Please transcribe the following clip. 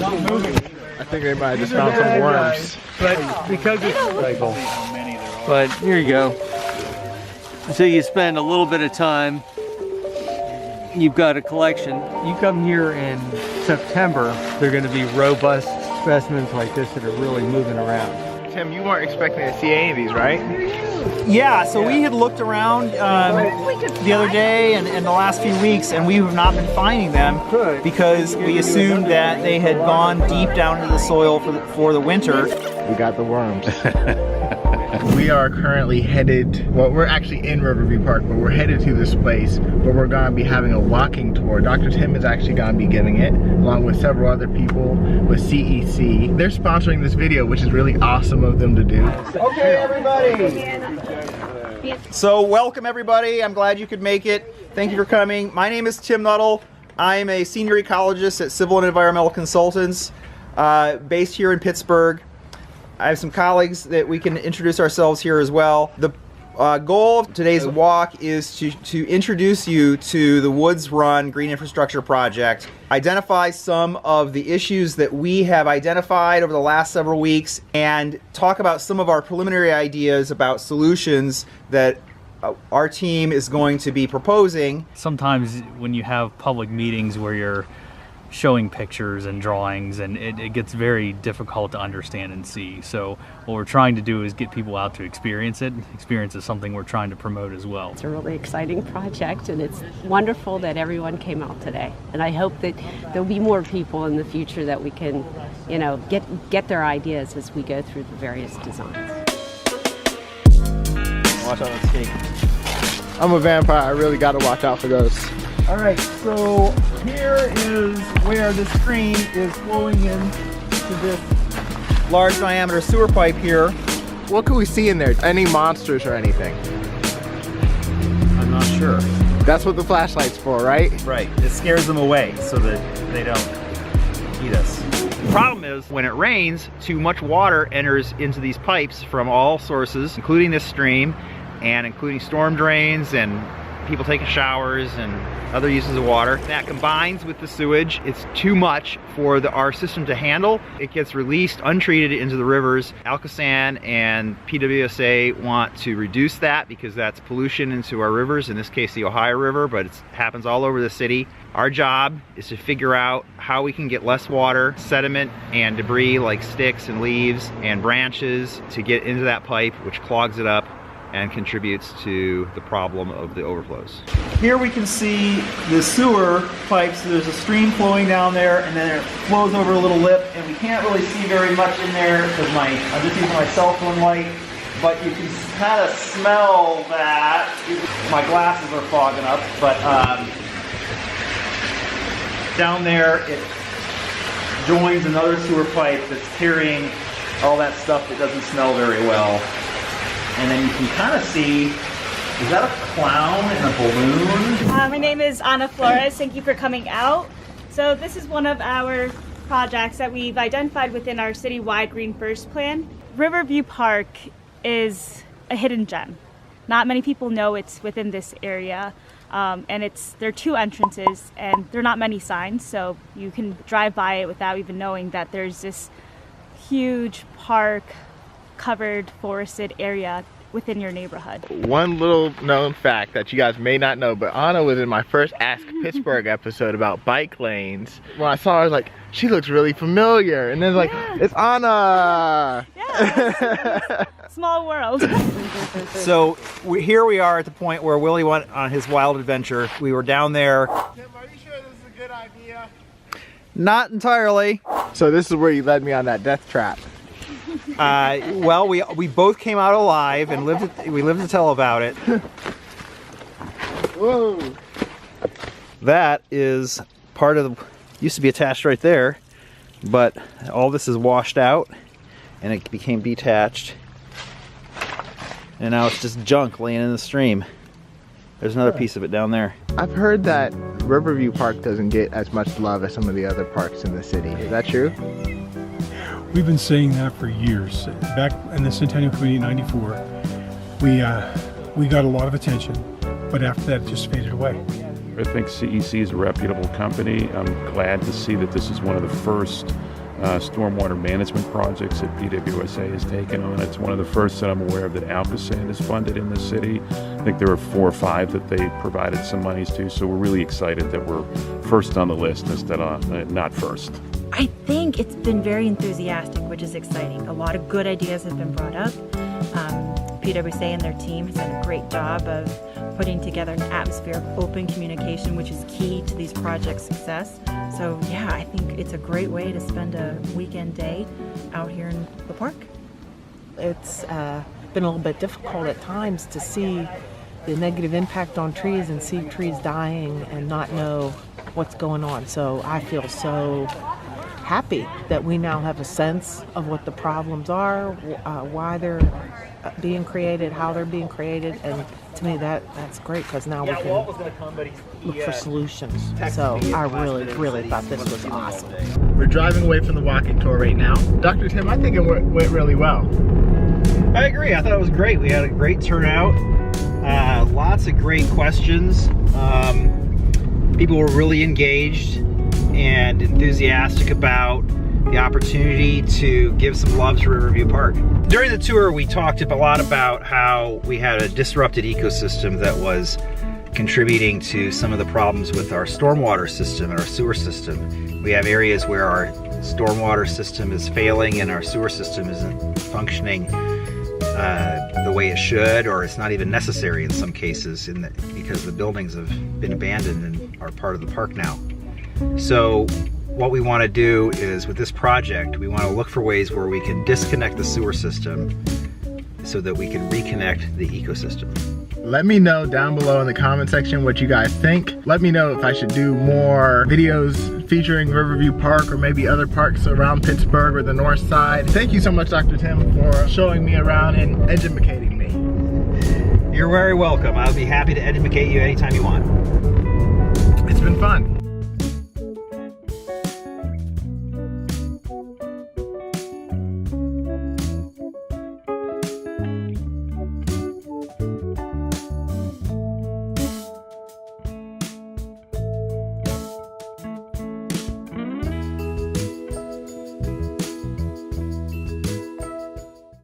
I think they might have just found some worms. But because it's cycle. But here you go. So you spend a little bit of time, you've got a collection. You come here in September, they're going to be robust specimens like this that are really moving around. Tim, you weren't expecting to see any of these, right? Yeah, so we had looked around the other day and the last few weeks, and we have not been finding them because we assumed that they had gone deep down into the soil for the winter. We got the worms. We are currently headed, well, we're actually in Riverview Park, but we're headed to this place where we're going to be having a walking tour. Dr. Tim is actually going to be giving it, along with several other people with CEC. They're sponsoring this video, which is really awesome of them to do. Okay, everybody. So welcome, everybody. I'm glad you could make it. Thank you for coming. My name is Tim Nuttall. I'm a senior ecologist at Civil and Environmental Consultants, based here in Pittsburgh. I have some colleagues that we can introduce ourselves here as well. The goal of today's walk is to introduce you to the Woods Run Green Infrastructure Project, identify some of the issues that we have identified over the last several weeks, and talk about some of our preliminary ideas about solutions that our team is going to be proposing. Sometimes when you have public meetings where you're showing pictures and drawings, and it gets very difficult to understand and see. So what we're trying to do is get people out to experience it. Experience is something we're trying to promote as well. It's a really exciting project, and it's wonderful that everyone came out today. And I hope that there'll be more people in the future that we can, you know, get their ideas as we go through the various designs. Watch out on snake. I'm a vampire, I really gotta watch out for those. All right, so here is where the stream is flowing into this large diameter sewer pipe here. What can we see in there? Any monsters or anything? I'm not sure. That's what the flashlight's for, right? Right, it scares them away so that they don't eat us. The problem is when it rains, too much water enters into these pipes from all sources, including this stream and including storm drains and people taking showers and other uses of water. That combines with the sewage. It's too much for our system to handle. It gets released untreated into the rivers. Alcosan and PWSA want to reduce that because that's pollution into our rivers, in this case the Ohio River, but it happens all over the city. Our job is to figure out how we can get less water, sediment, and debris like sticks and leaves and branches to get into that pipe, which clogs it up and contributes to the problem of the overflows. Here we can see the sewer pipes. So there's a stream flowing down there, and then it flows over a little lip, and we can't really see very much in there because I'm just using my cell phone light, but you can kind of smell that. My glasses are fogging up, but down there it joins another sewer pipe that's carrying all that stuff that doesn't smell very well. And then you can kind of see, is that a clown in a balloon? My name is Ana Flores. Thank you for coming out. So this is one of our projects that we've identified within our citywide Green First plan. Riverview Park is a hidden gem. Not many people know it's within this area. And there are two entrances, and there are not many signs, so you can drive by it without even knowing that there's this huge park, covered forested area within your neighborhood. One little known fact that you guys may not know, but Anna was in my first Ask Pittsburgh episode about bike lanes. When I saw her, I was like, she looks really familiar. And then like, it's Anna! Yeah, small world. So here we are at the point where Willy went on his wild adventure. We were down there. Tim, are you sure this is a good idea? Not entirely. So this is where you led me on that death trap. Well, we both came out alive and we lived to tell about it. Whoa! That is part of the, used to be attached right there, but all this is washed out and it became detached. And now it's just junk laying in the stream. There's another piece of it down there. I've heard that Riverview Park doesn't get as much love as some of the other parks in the city. Is that true? We've been saying that for years. Back in the Centennial Committee in '94, we got a lot of attention, but after that it just faded away. I think CEC is a reputable company. I'm glad to see that this is one of the first stormwater management projects that PWSA has taken on. It's one of the first that I'm aware of that Alcosan is funded in the city. I think there were 4 or 5 that they provided some monies to, so we're really excited that we're first on the list instead of not first. I think it's been very enthusiastic, which is exciting. A lot of good ideas have been brought up. PWSA and their team has done a great job of putting together an atmosphere of open communication, which is key to these projects' success. So yeah, I think it's a great way to spend a weekend day out here in the park. It's been a little bit difficult at times to see the negative impact on trees and see trees dying and not know what's going on. So I feel so happy that we now have a sense of what the problems are, why they're being created, how they're being created, and to me that's great because now we can look for solutions. So I really thought this was awesome. We're driving away from the walking tour right now. Dr. Tim, I think it went really well. I agree. I thought it was great. We had a great turnout. Lots of great questions. People were really engaged and enthusiastic about the opportunity to give some love to Riverview Park. During the tour, we talked a lot about how we had a disrupted ecosystem that was contributing to some of the problems with our stormwater system and our sewer system. We have areas where our stormwater system is failing and our sewer system isn't functioning the way it should, or it's not even necessary in some cases because the buildings have been abandoned and are part of the park now. So what we want to do is, with this project, we want to look for ways where we can disconnect the sewer system so that we can reconnect the ecosystem. Let me know down below in the comment section what you guys think. Let me know if I should do more videos featuring Riverview Park or maybe other parks around Pittsburgh or the north side. Thank you so much, Dr. Tim, for showing me around and educating me. You're very welcome. I'll be happy to educate you anytime you want. It's been fun.